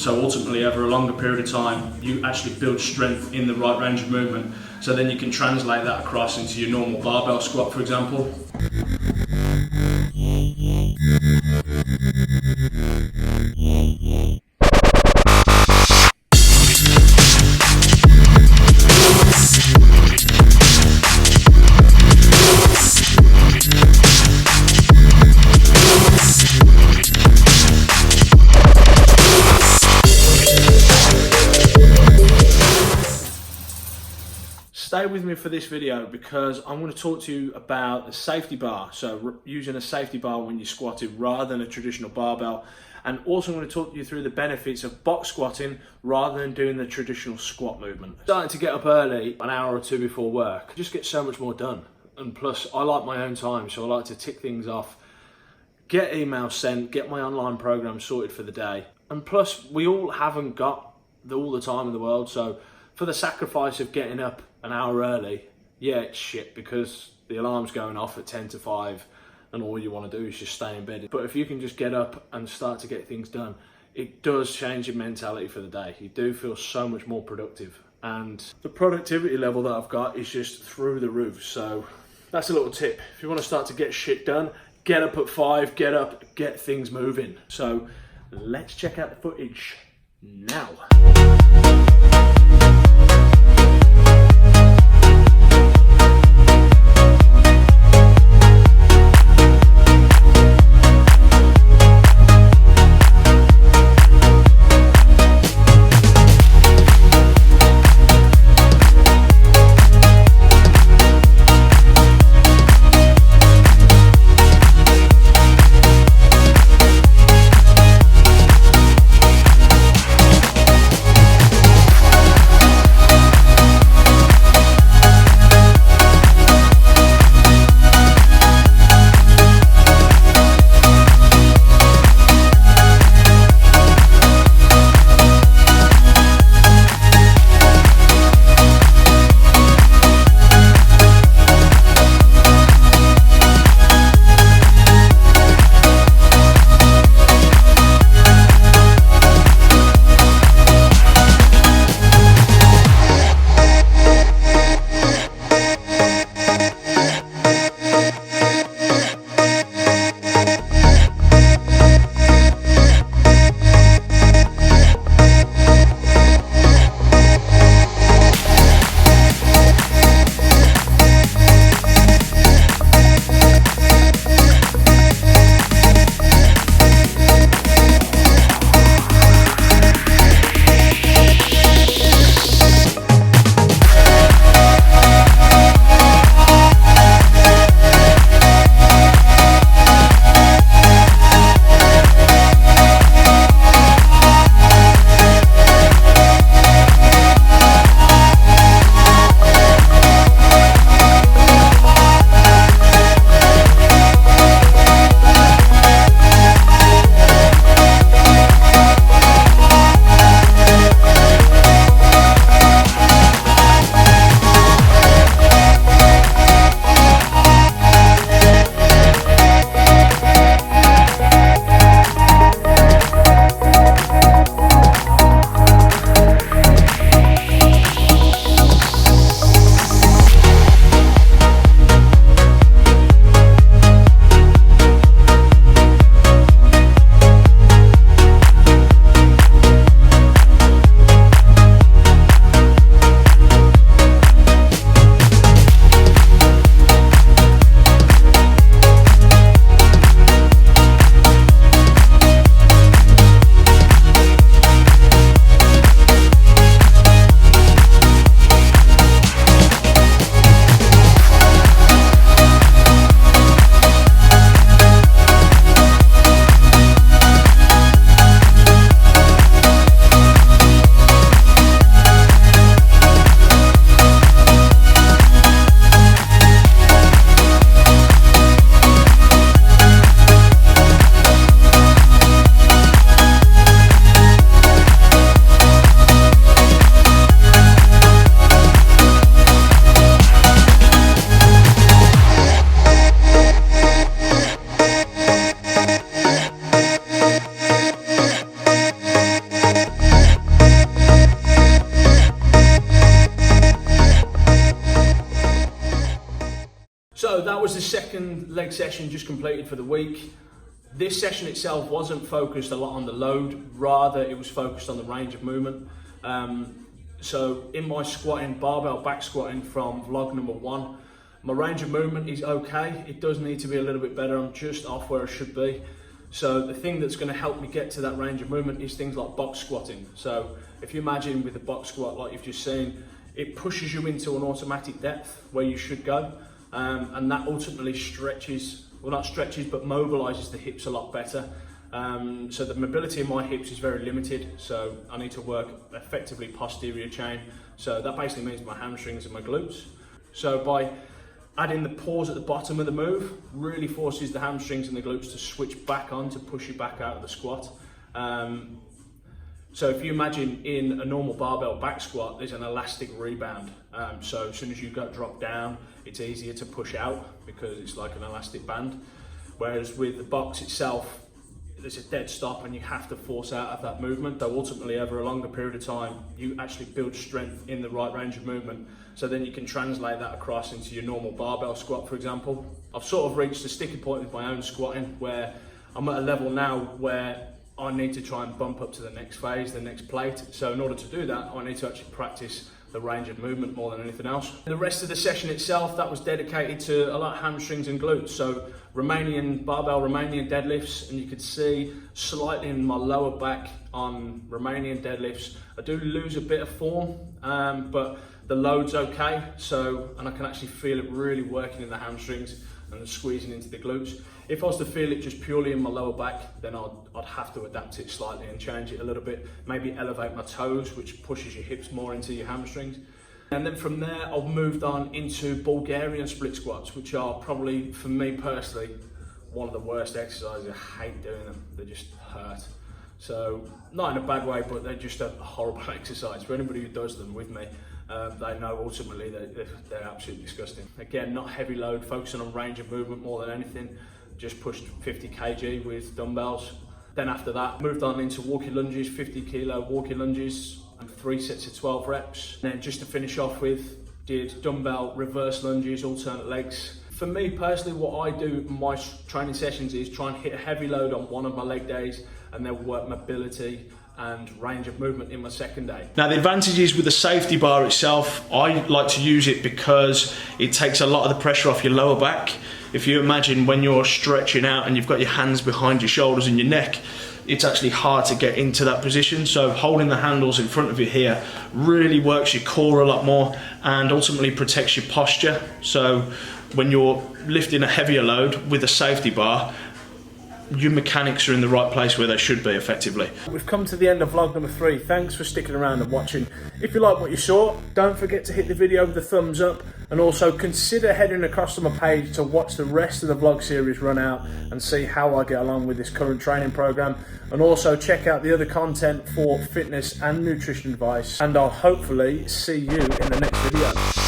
So ultimately, over a longer period of time, you actually build strength in the right range of movement. So then you can translate that across into your normal barbell squat, for example. Stay with me for this video because I'm going to talk to you about the safety bar. So using a safety bar when you're squatting rather than a traditional barbell. And also I'm going to talk you through the benefits of box squatting rather than doing the traditional squat movement. Starting to get up early, an hour or two before work, just get so much more done. And plus I like my own time, so I like to tick things off, get emails sent, get my online program sorted for the day. And plus we all haven't got all the time in the world, so for the sacrifice of getting up an hour early, yeah, it's shit because the alarm's going off at 10 to 5 and all you want to do is just stay in bed. But if you can just get up and start to get things done, it does change your mentality for the day. You do feel so much more productive. And the productivity level that I've got is just through the roof. So that's a little tip. If you want to start to get shit done, get up at 5, get up, get things moving. So let's check out the footage now. second leg session just completed for the week. This session itself wasn't focused a lot on the load, rather it was focused on the range of movement. So in my squatting, barbell back squatting from vlog number 1, my range of movement is okay. It does need to be a little bit better. I'm just off where I should be. So the thing that's going to help me get to that range of movement is things like box squatting. So if you imagine with the box squat, like you've just seen, it pushes you into an automatic depth where you should go. And that ultimately stretches, well not stretches, but mobilizes the hips a lot better. So the mobility in my hips is very limited, so I need to work effectively posterior chain. So that basically means my hamstrings and my glutes. So by adding the pause at the bottom of the move, really forces the hamstrings and the glutes to switch back on to push you back out of the squat. So if you imagine in a normal barbell back squat, there's an elastic rebound. So as soon as you drop down, it's easier to push out because it's like an elastic band. Whereas with the box itself, there's a dead stop and you have to force out of that movement, though ultimately over a longer period of time, you actually build strength in the right range of movement. So then you can translate that across into your normal barbell squat, for example. I've sort of reached a sticking point with my own squatting where I'm at a level now where I need to try and bump up to the next phase, the next plate. So in order to do that, I need to actually practice the range of movement more than anything else. The rest of the session itself, that was dedicated to a lot of hamstrings and glutes. So barbell Romanian deadlifts, and you could see slightly in my lower back on Romanian deadlifts, I do lose a bit of form, but the load's okay. And I can actually feel it really working in the hamstrings and squeezing into the glutes. If I was to feel it just purely in my lower back, then I'd have to adapt it slightly and change it a little bit, maybe elevate my toes, which pushes your hips more into your hamstrings. And then from there, I've moved on into Bulgarian split squats, which are probably, for me personally, one of the worst exercises. I hate doing them, they just hurt. So, not in a bad way, but they're just a horrible exercise. For anybody who does them with me, they know ultimately they're absolutely disgusting. Again, not heavy load, focusing on range of movement more than anything. Just pushed 50 kg with dumbbells. Then after that, moved on into walking lunges, 50 kilo walking lunges, and 3 sets of 12 reps. And then just to finish off with, did dumbbell reverse lunges, alternate legs. For me personally, what I do in my training sessions is try and hit a heavy load on one of my leg days and then work mobility and range of movement in my second day. Now the advantages with the safety bar itself, I like to use it because it takes a lot of the pressure off your lower back. If you imagine when you're stretching out and you've got your hands behind your shoulders and your neck, it's actually hard to get into that position. So holding the handles in front of you here really works your core a lot more and ultimately protects your posture. So when you're lifting a heavier load with a safety bar, your mechanics are in the right place where they should be effectively. We've come to the end of vlog number 3. Thanks for sticking around and watching. If you like what you saw, don't forget to hit the video with a thumbs up, and also consider heading across to my page to watch the rest of the vlog series run out and see how I get along with this current training program, and also check out the other content for fitness and nutrition advice, and I'll hopefully see you in the next video.